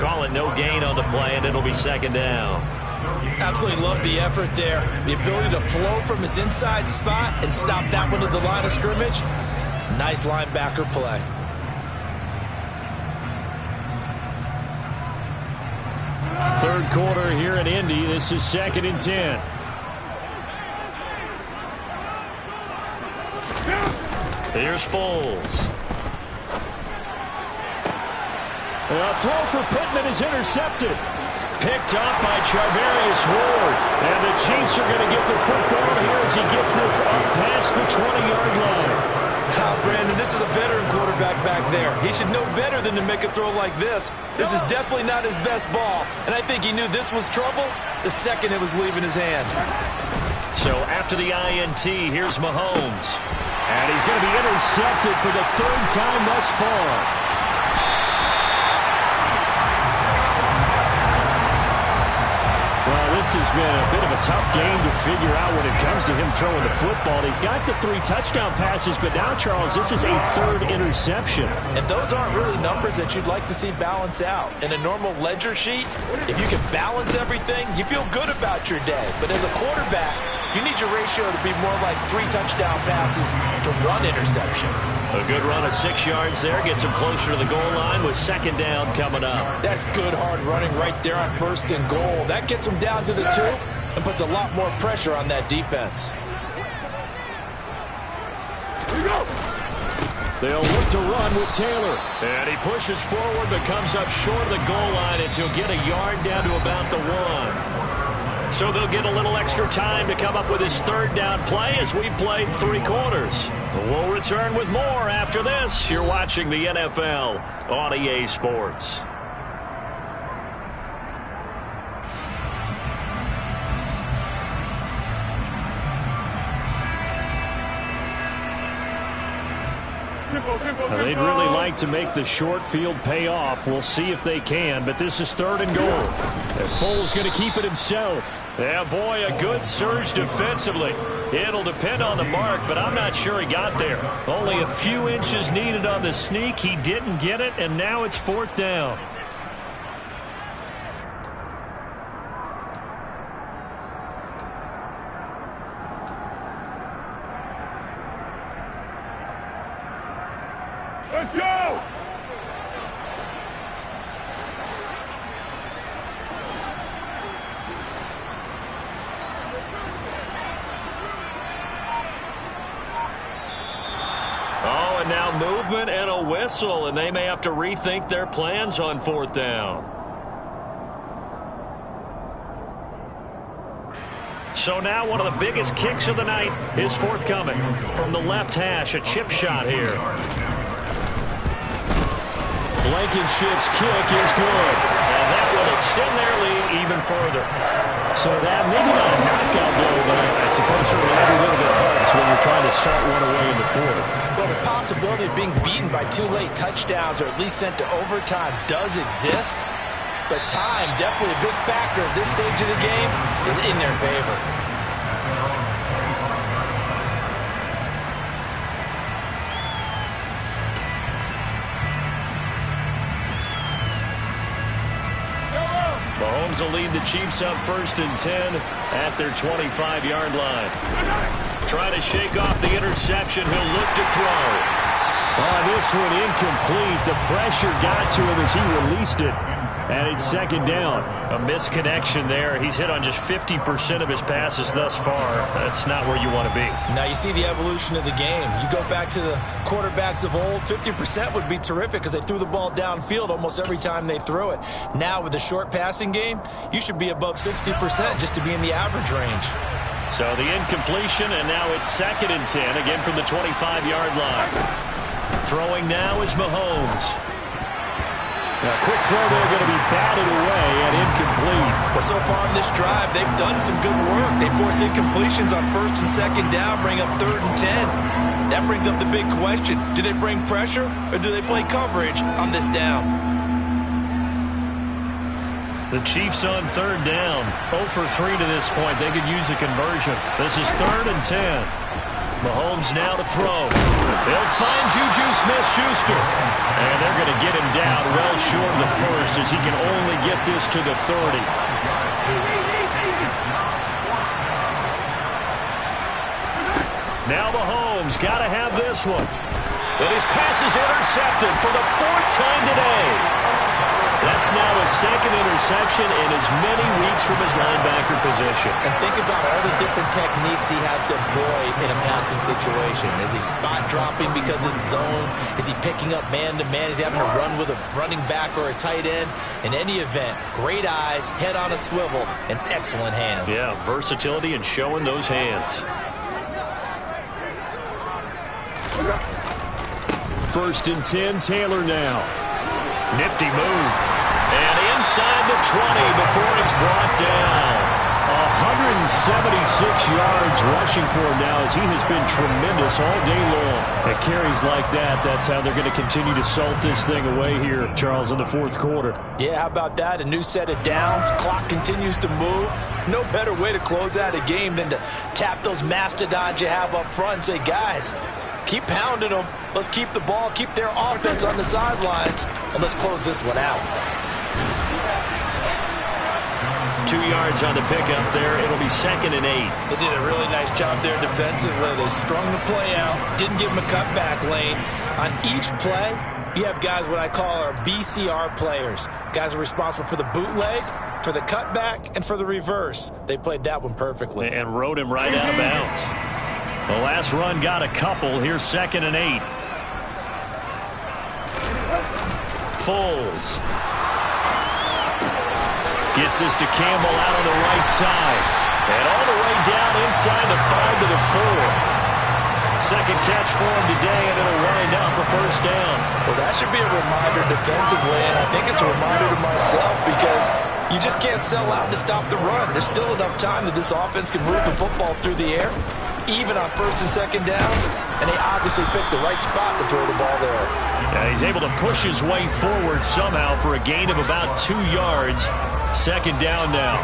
Call it no gain on the play, and it'll be 2nd down. Absolutely love the effort there. The ability to flow from his inside spot and stop that one at the line of scrimmage. Nice linebacker play. Third quarter here in Indy. This is 2nd and 10. Here's Foles. A throw for Pittman is intercepted. Picked up by Charvarius Ward. And the Chiefs are going to get the football here as he gets this up past the 20-yard line. Brandon, this is a veteran quarterback back there. He should know better than to make a throw like this. This is definitely not his best ball. And I think he knew this was trouble the second it was leaving his hand. So after the INT, here's Mahomes. And he's going to be intercepted for the third time thus far. Well, this has been a bit of a tough game to figure out when it comes to him throwing the football. He's got the 3 touchdown passes, but now, Charles, this is a third interception. And those aren't really numbers that you'd like to see balance out. In a normal ledger sheet, if you can balance everything, you feel good about your day. But as a quarterback, you need your ratio to be more like 3 touchdown passes to 1 interception. A good run of 6 yards there gets him closer to the goal line with second down coming up. That's good hard running right there on 1st and goal. That gets him down to the 2 and puts a lot more pressure on that defense. Here we go. They'll look to run with Taylor. And he pushes forward but comes up short of the goal line as he'll get a yard down to about the 1. So they'll get a little extra time to come up with his third down play as we've played 3 quarters. We'll return with more after this. You're watching the NFL on EA Sports. They'd really like to make the short field pay off. We'll see if they can, but this is 3rd and goal. And Foles going to keep it himself. Yeah, boy, a good surge defensively. It'll depend on the mark, but I'm not sure he got there. Only a few inches needed on the sneak. He didn't get it, and now it's 4th down. Let's go! Oh, and now movement and a whistle, and they may have to rethink their plans on 4th down. So now one of the biggest kicks of the night is forthcoming. From the left hash, a chip shot here. Blankenship's kick is good. And that will extend their lead even further. So that maybe not a knockout blow, but I suppose certainly every little bit hurts when you're trying to salt one away in the 4th. Well, the possibility of being beaten by 2 late touchdowns or at least sent to overtime does exist. But time, definitely a big factor at this stage of the game, is in their favor. Mahomes will lead the Chiefs up 1st and 10 at their 25-yard line. Trying to shake off the interception. He'll look to throw. On this one, incomplete. The pressure got to him as he released it. And it's 2nd down. A misconnection there. He's hit on just 50% of his passes thus far. That's not where you want to be. Now you see the evolution of the game. You go back to the quarterbacks of old, 50% would be terrific because they threw the ball downfield almost every time they threw it. Now with the short passing game, you should be above 60% just to be in the average range. So the incompletion, and now it's 2nd and 10, again from the 25-yard line. Throwing now is Mahomes. Now, quick throw there, going to be batted away and incomplete. But so far in this drive, they've done some good work. They force incompletions on 1st and 2nd down, bring up 3rd and 10. That brings up the big question. Do they bring pressure or do they play coverage on this down? The Chiefs on 3rd down. 0 for 3 to this point. They could use a conversion. This is 3rd and 10. Mahomes now to throw. They'll find Juju Smith-Schuster. And they're going to get him down well short of the 1st as he can only get this to the 30. Now Mahomes got to have this one. And his pass is intercepted for the 4th time today. That's now his 2nd interception in as many weeks from his linebacker position. And think about all the different techniques he has to employ in a passing situation. Is he spot dropping because it's zone? Is he picking up man-to-man? Is he having to run with a running back or a tight end? In any event, great eyes, head on a swivel, and excellent hands. Yeah, versatility and showing those hands. 1st and 10, Taylor now. Nifty move. And inside the 20 before it's brought down. 176 yards rushing for him now as he has been tremendous all day long. At carries like that, that's how they're going to continue to salt this thing away here, Charles, in the fourth quarter. Yeah, how about that? A new set of downs. Clock continues to move. No better way to close out a game than to tap those mastodons you have up front and say, guys, keep pounding them. Let's keep the ball, keep their offense on the sidelines, and let's close this one out. 2 yards on the pickup there. It'll be 2nd and 8. They did a really nice job there defensively. They strung the play out, didn't give them a cutback lane. On each play, you have guys what I call our BCR players. Guys are responsible for the bootleg, for the cutback, and for the reverse. They played that one perfectly. And rode him right out of bounds. The last run got a couple. Here's 2nd and 8. Foles gets this to Campbell out on the right side. And all the way down inside the 5 to the 4. Second catch for him today, and it'll wind up a first down. Well, that should be a reminder defensively, and I think it's a reminder to myself because you just can't sell out to stop the run. There's still enough time that this offense can move the football through the air, even on 1st and 2nd downs, and they obviously picked the right spot to throw the ball there. Yeah, he's able to push his way forward somehow for a gain of about 2 yards. 2nd down now.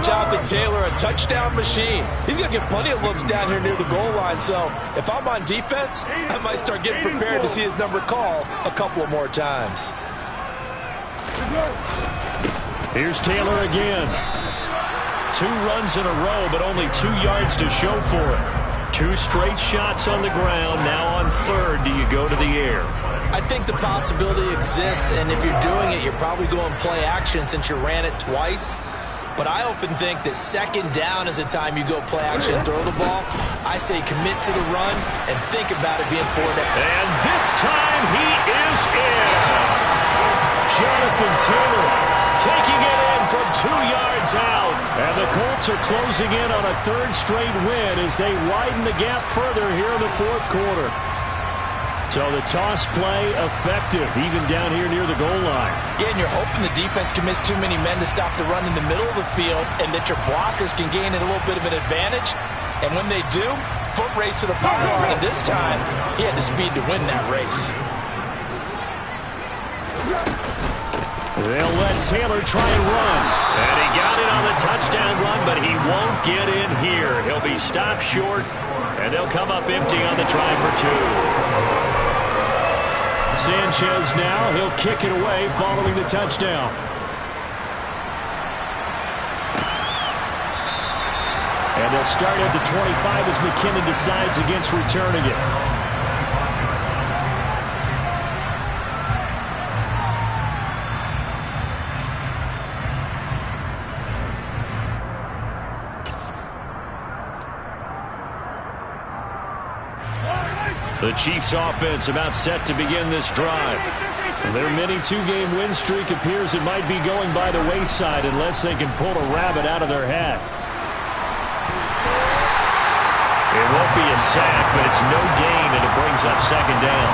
Jonathan Taylor, a touchdown machine. He's going to get plenty of looks down here near the goal line, so if I'm on defense, I might start getting prepared to see his number called a couple of more times. Here's Taylor again. 2 runs in a row, but only 2 yards to show for it. 2 straight shots on the ground. Now on 3rd, do you go to the air? I think the possibility exists, and if you're doing it, you're probably going play action since you ran it twice. But I often think that 2nd down is the time you go play action and throw the ball. I say commit to the run and think about it being 4 down. And this time he is in. Jonathan Taylor taking it in from 2 yards out. And the Colts are closing in on a 3rd straight win as they widen the gap further here in the 4th quarter. So the toss play effective, even down here near the goal line. Yeah, and you're hoping the defense commits too many men to stop the run in the middle of the field and that your blockers can gain a little bit of an advantage. And when they do, foot race to the pylon. And this time, he had the speed to win that race. They'll let Taylor try and run. And he got it on the touchdown run, but he won't get in here. He'll be stopped short, and they'll come up empty on the try for 2. Sanchez now, he'll kick it away following the touchdown. And they'll start at the 25 as McKinnon decides against returning it. The Chiefs offense about set to begin this drive. Their mini 2-game win streak appears it might be going by the wayside unless they can pull a rabbit out of their hat. It won't be a sack, but it's no gain, and it brings up 2nd down.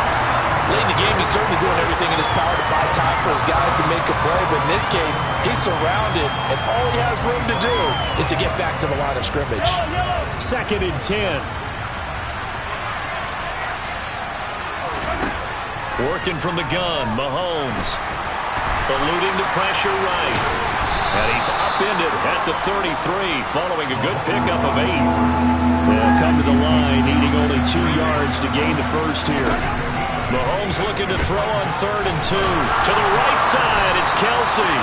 Late in the game, he's certainly doing everything in his power to buy time for his guys to make a play, but in this case, he's surrounded, and all he has room to do is to get back to the line of scrimmage. 2nd and 10. Working from the gun, Mahomes. Eluding the pressure right. And he's upended at the 33, following a good pickup of 8. They'll come to the line, needing only 2 yards to gain the first here. Mahomes looking to throw on 3rd and 2. To the right side, it's Kelsey.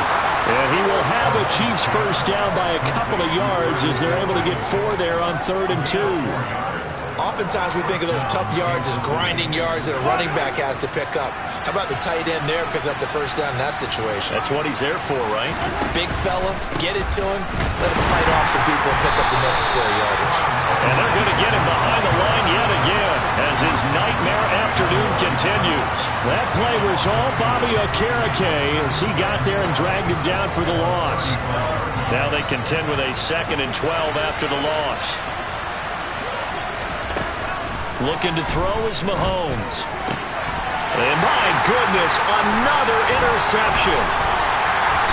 And he will have a Chiefs first down by a couple of yards as they're able to get 4 there on 3rd and 2. Oftentimes we think of those tough yards as grinding yards that a running back has to pick up. How about the tight end there picking up the first down in that situation? That's what he's there for, right? Big fella, get it to him, let him fight off some people and pick up the necessary yardage. And they're going to get him behind the line yet again as his nightmare afternoon continues. That play was all Bobby Okereke as he got there and dragged him down for the loss. Now they contend with a 2nd and 12 after the loss. Looking to throw is Mahomes. And my goodness, another interception.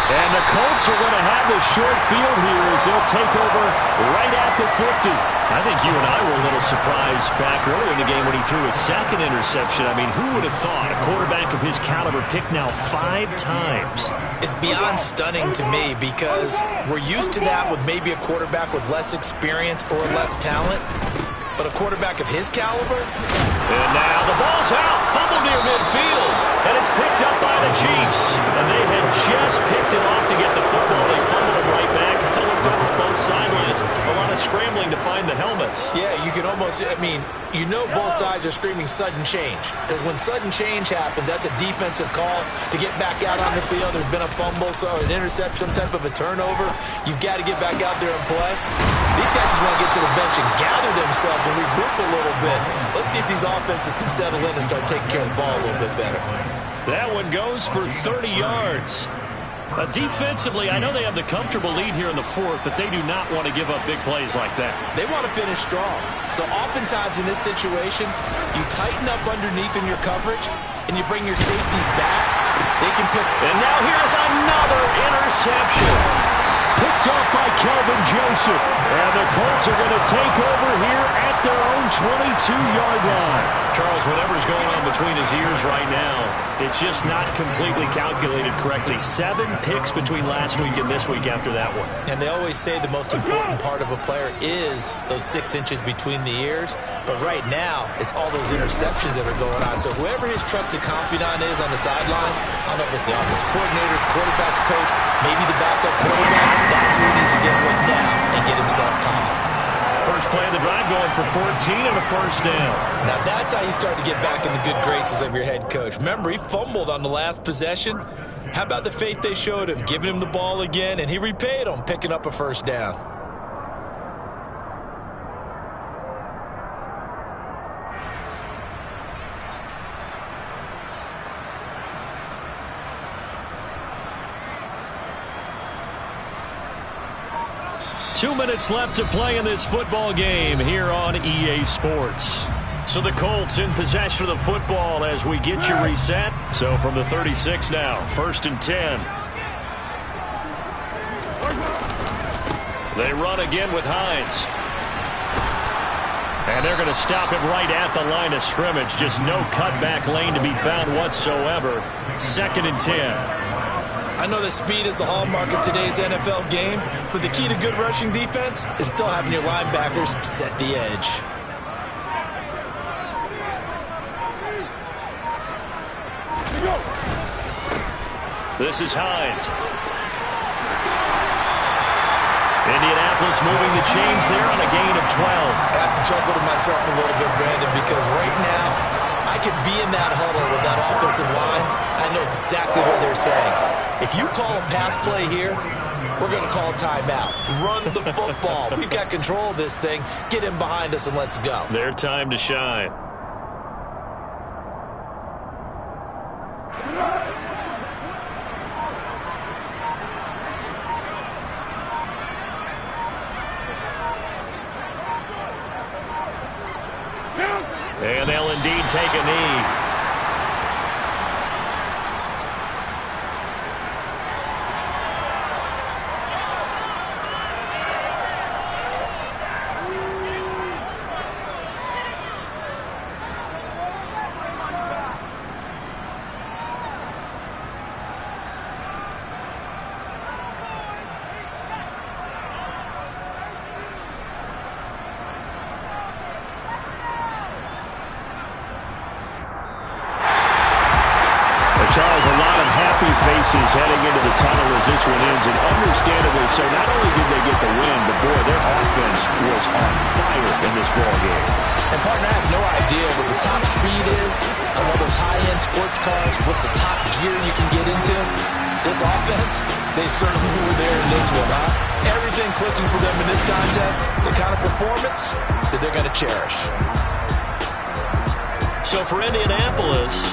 And the Colts are going to have the short field here as they'll take over right at the 50. I think you and I were a little surprised back earlier in the game when he threw his second interception. I mean, who would have thought a quarterback of his caliber picked now 5 times? It's beyond stunning to me because we're used to that with maybe a quarterback with less experience or less talent. But a quarterback of his caliber? And now the ball's out. Fumble near midfield. And it's picked up by the Chiefs. And they had just picked it off to get the football. They fumbled it right back. I looked up to both sidelines. A lot of scrambling to find the helmets. Yeah, you can almost, you know both sides are screaming sudden change. Because when sudden change happens, that's a defensive call to get back out on the field. There's been a fumble, so an interception, some type of a turnover. You've got to get back out there and play. These guys just want to get to the bench and gather themselves and regroup a little bit. Let's see if these offenses can settle in and start taking care of the ball a little bit better. That one goes for 30 yards. Defensively, I know they have the comfortable lead here in the fourth, but they do not want to give up big plays like that. They want to finish strong. So oftentimes in this situation, you tighten up underneath in your coverage, and you bring your safeties back. They can pick. And now here's another interception. Picked off by Kelvin Joseph. And the Colts are going to take over here at their own 22-yard line. Charles, whatever's going on between his ears right now, it's just not completely calculated correctly. 7 picks between last week and this week after that one. And they always say the most important part of a player is those 6 inches between the ears. But right now, it's all those interceptions that are going on. So whoever his trusted confidant is on the sidelines, I don't know if it's the offense coordinator, quarterback's coach, maybe the backup quarterback, that's who he needs to get with now and get himself calm. First play of the drive going for 14 and a first down. Now that's how you start to get back in the good graces of your head coach. Remember, he fumbled on the last possession. How about the faith they showed him, giving him the ball again, and he repaid them, picking up a first down. Two minutes left to play in this football game here on EA Sports. So the Colts in possession of the football as we get you reset. So from the 36 now, 1st and 10. They run again with Hines. And they're going to stop it right at the line of scrimmage. Just no cutback lane to be found whatsoever. 2nd and 10. I know that speed is the hallmark of today's NFL game, but the key to good rushing defense is still having your linebackers set the edge. This is Hines. Indianapolis moving the chains there on a gain of 12. I have to chuckle to myself a little bit, Brandon, because right now I could be in that huddle with that offensive line. I know exactly what they're saying. If you call a pass play here, we're going to call timeout. Run the football. We've got control of this thing. Get him behind us and let's go. Their time to shine. And they'll indeed take a knee. Charles, a lot of happy faces heading into the tunnel as this one ends, and understandably so. Not only did they get the win, but boy, their offense was on fire in this ball game. And partner, I have no idea what the top speed is on all those high-end sports cars. What's the top gear you can get into? This offense, they certainly were there in this one, huh? Everything clicking for them in this contest, the kind of performance that they're going to cherish. So for Indianapolis,